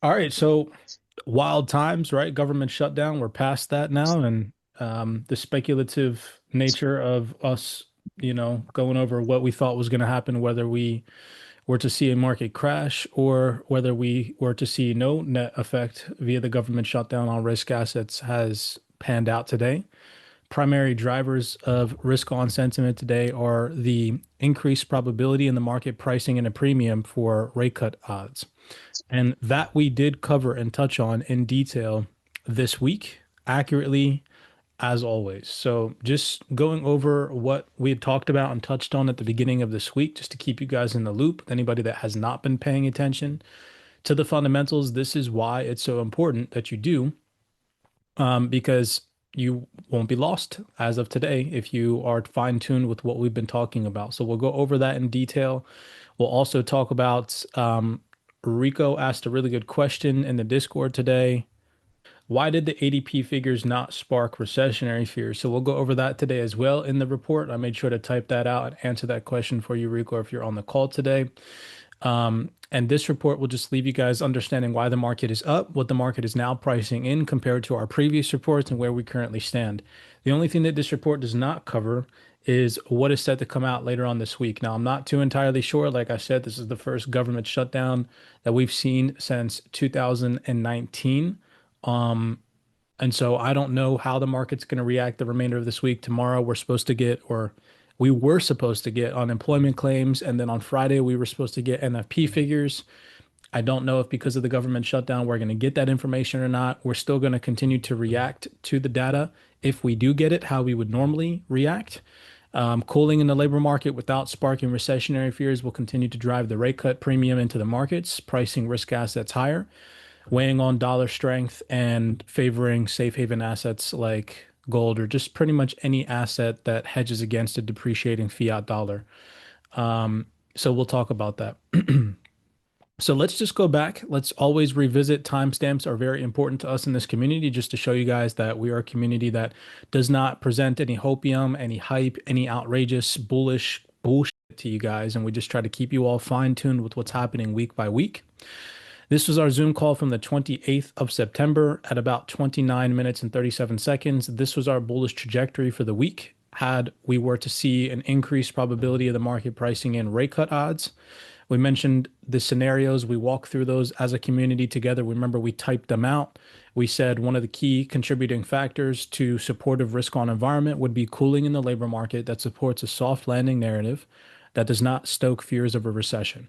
All right, so wild times, right? Government shutdown. We're past that now, and the speculative nature of us, going over what we thought was going to happen, whether we were to see a market crash or whether we were to see no net effect via the government shutdown on risk assets, has panned out today. Primary drivers of risk on sentiment today are the increased probability in the market pricing in a premium for rate cut odds. And that we did cover and touch on in detail this week, accurately as always. So just going over what we had talked about and touched on at the beginning of this week, just to keep you guys in the loop. Anybody that has not been paying attention to the fundamentals, this is why it's so important that you do, because you won't be lost as of today if you are fine-tuned with what we've been talking about. So we'll go over that in detail. We'll also talk about Rico asked a really good question in the Discord today. Why did the ADP figures not spark recessionary fears? So we'll go over that today as well in the report. I made sure to type that out and answer that question for you, Rico, if you're on the call today. And this report will just leave you guys understanding why the market is up, what the market is now pricing in compared to our previous reports, and where we currently stand. The only thing that this report does not cover is what is set to come out later on this week. Now, I'm not too entirely sure. Like I said, this is the first government shutdown that we've seen since 2019. And so I don't know how the market's going to react the remainder of this week. Tomorrow we're supposed to get, or we were supposed to get unemployment claims. And then on Friday, we were supposed to get NFP figures. I don't know if because of the government shutdown, we're going to get that information or not. We're still going to continue to react to the data if we do get it, how we would normally react. Cooling in the labor market without sparking recessionary fears will continue to drive the rate cut premium into the markets, pricing risk assets higher, weighing on dollar strength and favoring safe haven assets like gold or just pretty much any asset that hedges against a depreciating fiat dollar. So we'll talk about that. So let's just go back. Let's always revisit. Timestamps are very important to us in this community, just to show you guys that we are a community that does not present any hopium, any hype, any outrageous bullish bullshit to you guys. And we just try to keep you all fine-tuned with what's happening week by week. This was our Zoom call from the 28th of September at about 29 minutes and 37 seconds. This was our bullish trajectory for the week. Had we were to see an increased probability of the market pricing in rate cut odds. We mentioned the scenarios. We walked through those as a community together. Remember, we typed them out. We said one of the key contributing factors to supportive risk on environment would be cooling in the labor market that supports a soft landing narrative that does not stoke fears of a recession.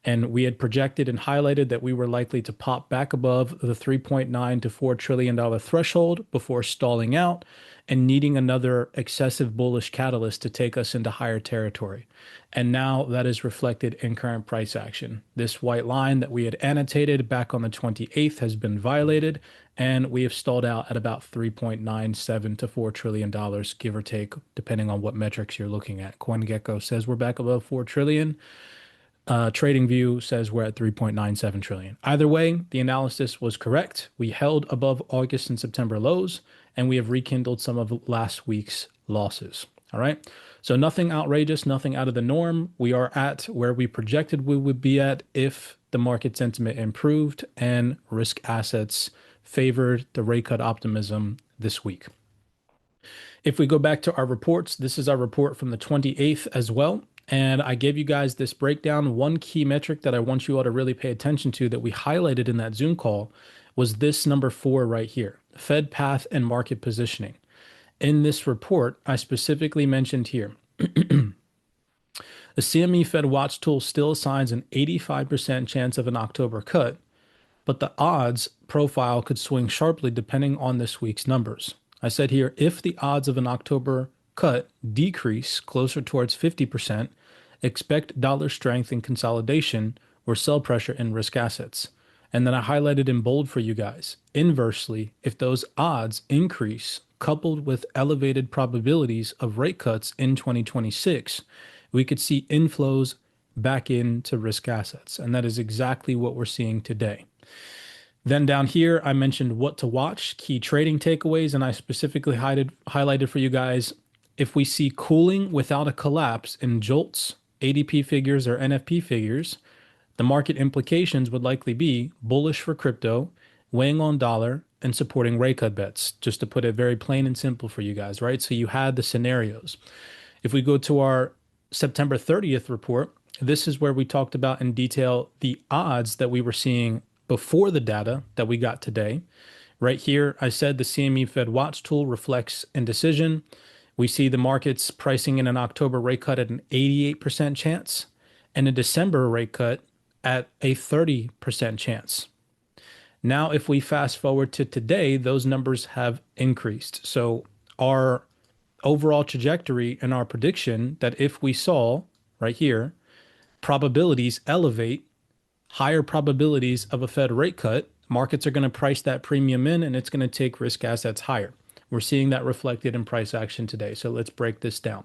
And we had projected and highlighted that we were likely to pop back above the 3.9 to $4 trillion threshold before stalling out and needing another excessive bullish catalyst to take us into higher territory. And now that is reflected in current price action. This white line that we had annotated back on the 28th has been violated, and we have stalled out at about 3.97 to $4 trillion, give or take, depending on what metrics you're looking at. CoinGecko says we're back above 4 trillion. TradingView says we're at 3.97 trillion. Either way, the analysis was correct. We held above August and September lows, and we have rekindled some of last week's losses. All right. So nothing outrageous, nothing out of the norm. We are at where we projected we would be at if the market sentiment improved and risk assets favored the rate cut optimism this week. If we go back to our reports, this is our report from the 28th as well. And I gave you guys this breakdown. One key metric that I want you all to really pay attention to that we highlighted in that Zoom call was this number 4 right here, Fed path and market positioning. In this report, I specifically mentioned here, the CME Fed Watch tool still assigns an 85% chance of an October cut, but the odds profile could swing sharply depending on this week's numbers. I said here, if the odds of an October cut decrease closer towards 50%, expect dollar strength and consolidation or sell pressure in risk assets. And then I highlighted in bold for you guys. Inversely, if those odds increase coupled with elevated probabilities of rate cuts in 2026, we could see inflows back into risk assets. And that is exactly what we're seeing today. Then down here, I mentioned what to watch, key trading takeaways, and I specifically highlighted for you guys, if we see cooling without a collapse in JOLTS, ADP figures, or NFP figures, The market implications would likely be bullish for crypto, weighing on dollar, and supporting rate cut bets, just to put it very plain and simple for you guys, right? So you had the scenarios. If we go to our September 30th report, this is where we talked about in detail the odds that we were seeing before the data that we got today. Right here, I said the CME Fed Watch tool reflects indecision. We see the markets pricing in an October rate cut at an 88% chance and a December rate cut at a 30% chance. Now, if we fast forward to today, those numbers have increased. So our overall trajectory and our prediction that if we saw right here, probabilities elevate, higher probabilities of a Fed rate cut, markets are going to price that premium in and it's going to take risk assets higher. We're seeing that reflected in price action today. So let's break this down.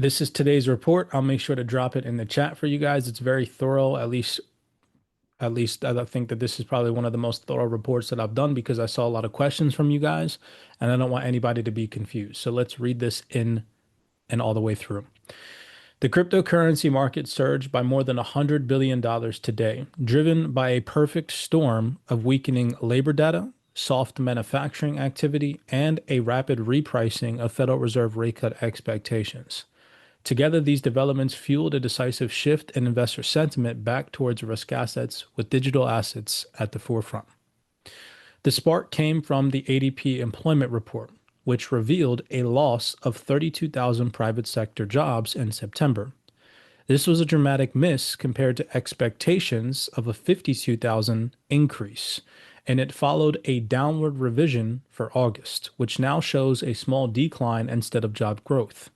This is today's report. I'll make sure to drop it in the chat for you guys. It's very thorough, at least I think that this is probably one of the most thorough reports that I've done because I saw a lot of questions from you guys and I don't want anybody to be confused. So let's read this in and all the way through. The cryptocurrency market surged by more than $100 billion today, driven by a perfect storm of weakening labor data, soft manufacturing activity, and a rapid repricing of Federal Reserve rate cut expectations. Together, these developments fueled a decisive shift in investor sentiment back towards risk assets, with digital assets at the forefront. The spark came from the ADP employment report, which revealed a loss of 32,000 private sector jobs in September. This was a dramatic miss compared to expectations of a 52,000 increase, and it followed a downward revision for August, which now shows a small decline instead of job growth.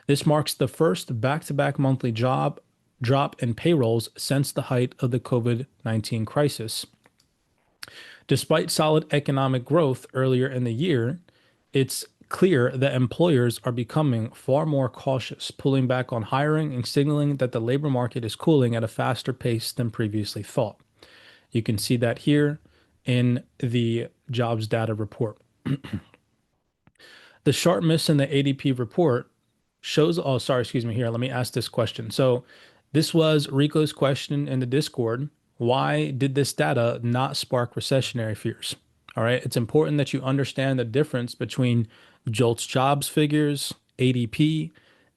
This marks the first back-to-back monthly job drop in payrolls since the height of the COVID-19 crisis. Despite solid economic growth earlier in the year, it's clear that employers are becoming far more cautious, pulling back on hiring and signaling that the labor market is cooling at a faster pace than previously thought. You can see that here in the jobs data report. The sharp miss in the ADP report shows, oh, sorry, excuse me here. Let me ask this question. So this was Rico's question in the Discord. Why did this data not spark recessionary fears? All right. It's important that you understand the difference between JOLTS jobs figures, ADP,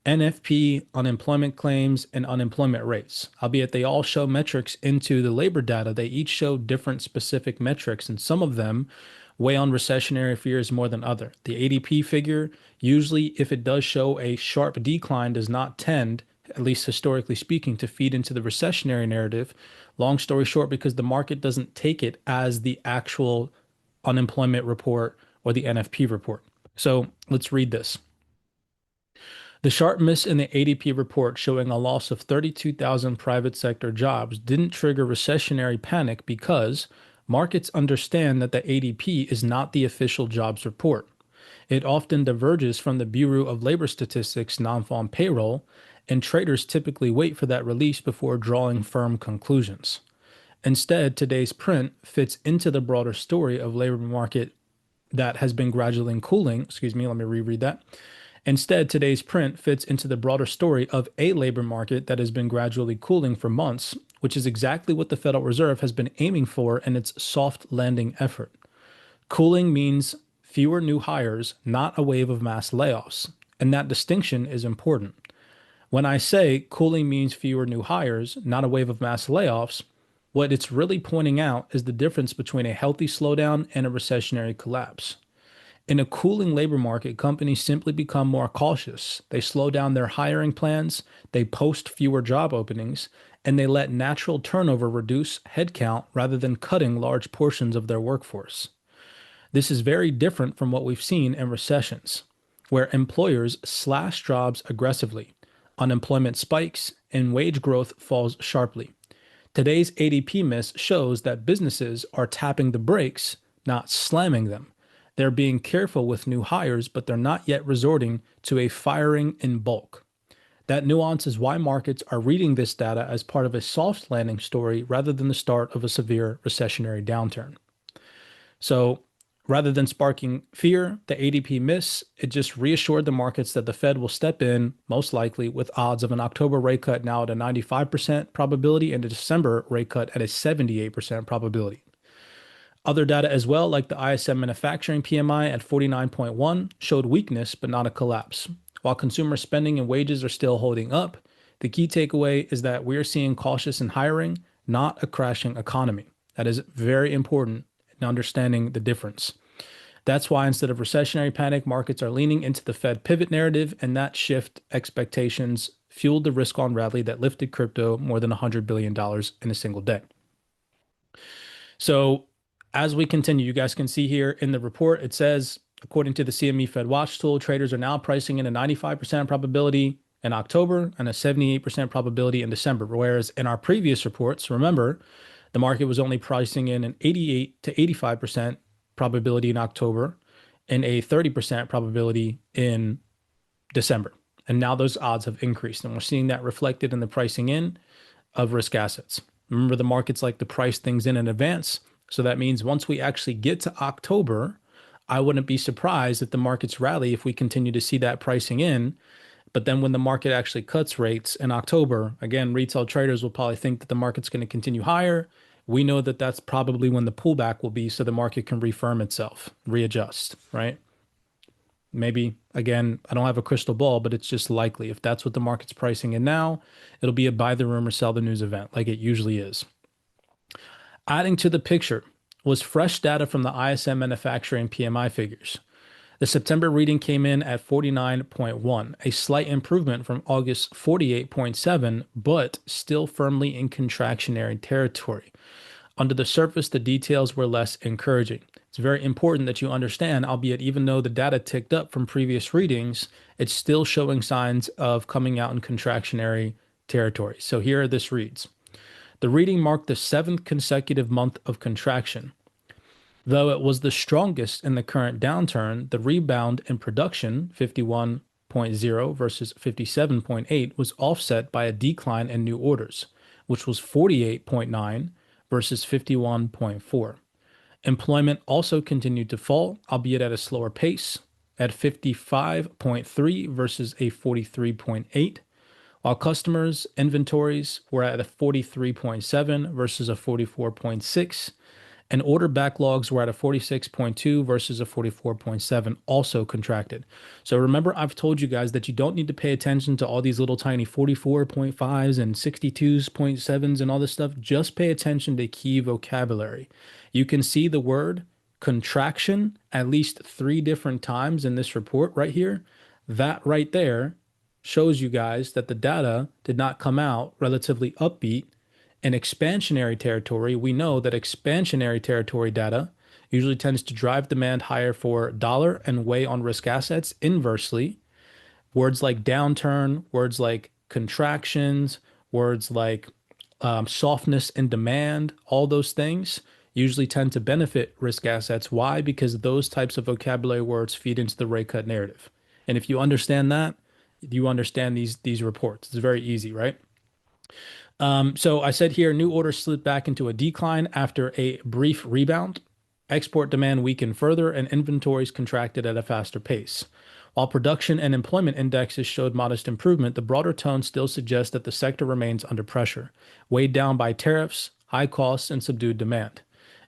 NFP, unemployment claims, and unemployment rates. Albeit they all show metrics into the labor data, they each show different specific metrics, and some of them weigh on recessionary fears more than other. The ADP figure, usually if it does show a sharp decline, does not tend, at least historically speaking, to feed into the recessionary narrative. Long story short, because the market doesn't take it as the actual unemployment report or the NFP report. So let's read this. The sharp miss in the ADP report showing a loss of 32,000 private sector jobs didn't trigger recessionary panic because markets understand that the ADP is not the official jobs report. It often diverges from the Bureau of Labor Statistics non-farm payroll, and traders typically wait for that release before drawing firm conclusions. Instead, today's print fits into the broader story of labor market that has been gradually cooling. Excuse me, let me reread that. Instead, today's print fits into the broader story of a labor market that has been gradually cooling for months, which is exactly what the Federal Reserve has been aiming for in its soft landing effort. Cooling means fewer new hires, not a wave of mass layoffs, and that distinction is important. When I say cooling means fewer new hires, not a wave of mass layoffs, what it's really pointing out is the difference between a healthy slowdown and a recessionary collapse. In a cooling labor market, companies simply become more cautious. They slow down their hiring plans, they post fewer job openings, and they let natural turnover reduce headcount rather than cutting large portions of their workforce. This is very different from what we've seen in recessions, where employers slash jobs aggressively, unemployment spikes, and wage growth falls sharply. Today's ADP miss shows that businesses are tapping the brakes, not slamming them. They're being careful with new hires, but they're not yet resorting to a firing in bulk. That nuance is why markets are reading this data as part of a soft landing story rather than the start of a severe recessionary downturn. So Rather than sparking fear, the ADP miss, it just reassured the markets that the Fed will step in, most likely, with odds of an October rate cut now at a 95% probability and a December rate cut at a 78% probability. Other data as well, like the ISM manufacturing PMI at 49.1, showed weakness but not a collapse. While consumer spending and wages are still holding up, the key takeaway is that we're seeing cautious in hiring, not a crashing economy. That is very important in understanding the difference. That's why instead of recessionary panic, markets are leaning into the Fed pivot narrative, and that shift expectations fueled the risk on rally that lifted crypto more than $100 billion in a single day. So as we continue, you guys can see here in the report, it says, according to the CME Fed Watch tool, traders are now pricing in a 95% probability in October and a 78% probability in December. Whereas in our previous reports, remember, the market was only pricing in an 88 to 85% probability in October and a 30% probability in December. And now those odds have increased, and we're seeing that reflected in the pricing in of risk assets. Remember, the markets like to price things in advance. So that means once we actually get to October, I wouldn't be surprised if the markets rally if we continue to see that pricing in. But then when the market actually cuts rates in October, again, retail traders will probably think that the market's going to continue higher. We know that that's probably when the pullback will be so the market can refirm itself, readjust, right? Maybe, again, I don't have a crystal ball, but it's just likely. If that's what the market's pricing in now, it'll be a buy the rumor, sell the news event like it usually is. Adding to the picture was fresh data from the ISM manufacturing PMI figures. The September reading came in at 49.1, a slight improvement from August's 48.7, but still firmly in contractionary territory. Under the surface, the details were less encouraging. It's very important that you understand, albeit even though the data ticked up from previous readings, it's still showing signs of coming out in contractionary territory. So here this reads. The reading marked the seventh consecutive month of contraction. Though it was the strongest in the current downturn, the rebound in production, 51.0 versus 57.8, was offset by a decline in new orders, which was 48.9 versus 51.4. Employment also continued to fall, albeit at a slower pace, at 55.3 versus a 43.8, while customers' inventories were at a 43.7 versus a 44.6, and order backlogs were at a 46.2 versus a 44.7, also contracted. So remember, I've told you guys that you don't need to pay attention to all these little tiny 44.5s and 62.7s and all this stuff. Just pay attention to key vocabulary. You can see the word contraction at least 3 different times in this report right here. That right there shows you guys that the data did not come out relatively upbeat. In expansionary territory, we know that expansionary territory data usually tends to drive demand higher for dollar and weigh on risk assets. Inversely, words like downturn, words like contractions, words like softness in demand, all those things usually tend to benefit risk assets. Why? Because those types of vocabulary words feed into the rate cut narrative. And if you understand that, you understand these reports. It's very easy, right? So I said here, new orders slipped back into a decline after a brief rebound. Export demand weakened further and inventories contracted at a faster pace. While production and employment indexes showed modest improvement, the broader tone still suggests that the sector remains under pressure, weighed down by tariffs, high costs, and subdued demand.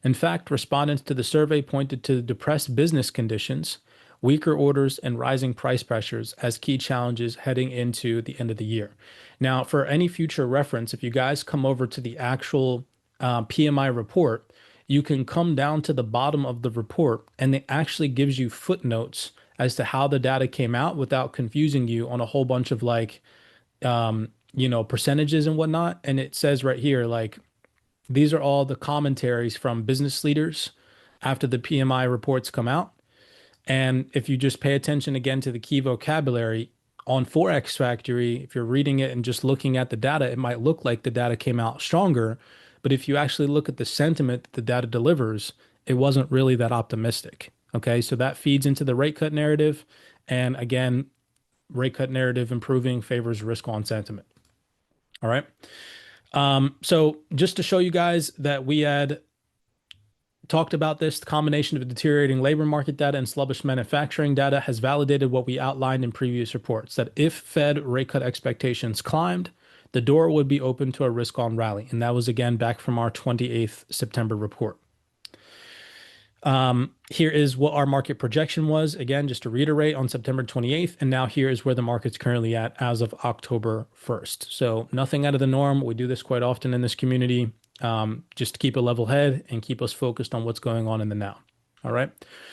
In fact, respondents to the survey pointed to depressed business conditions, weaker orders, and rising price pressures as key challenges heading into the end of the year. Now, for any future reference, if you guys come over to the actual PMI report, you can come down to the bottom of the report and it actually gives you footnotes as to how the data came out without confusing you on a whole bunch of percentages and whatnot. And it says right here, like, these are all the commentaries from business leaders after the PMI reports come out. And if you just pay attention again to the key vocabulary on Forex Factory, if you're reading it and just looking at the data, it might look like the data came out stronger. But if you actually look at the sentiment that the data delivers, it wasn't really that optimistic. Okay, so that feeds into the rate cut narrative. And again, rate cut narrative improving favors risk on sentiment. All right. So just to show you guys that we had talked about this. The combination of deteriorating labor market data and sluggish manufacturing data has validated what we outlined in previous reports, that if Fed rate cut expectations climbed, the door would be open to a risk-on rally. And that was again back from our 28th September report. Here is what our market projection was, again, just to reiterate, on September 28th. And now here is where the market's currently at as of October 1st. So nothing out of the norm. We do this quite often in this community, just to keep a level head and keep us focused on what's going on in the now. All right.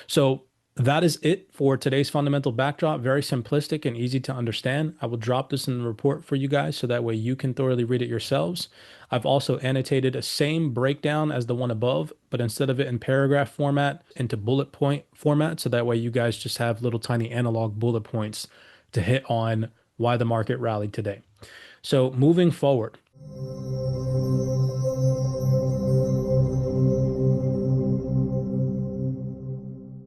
So that is it for today's fundamental backdrop. Very simplistic and easy to understand. I will drop this in the report for you guys so that way you can thoroughly read it yourselves. I've also annotated a same breakdown as the one above, but instead of it in paragraph format, into bullet point format. So that way you guys just have little tiny analog bullet points to hit on why the market rallied today. So moving forward,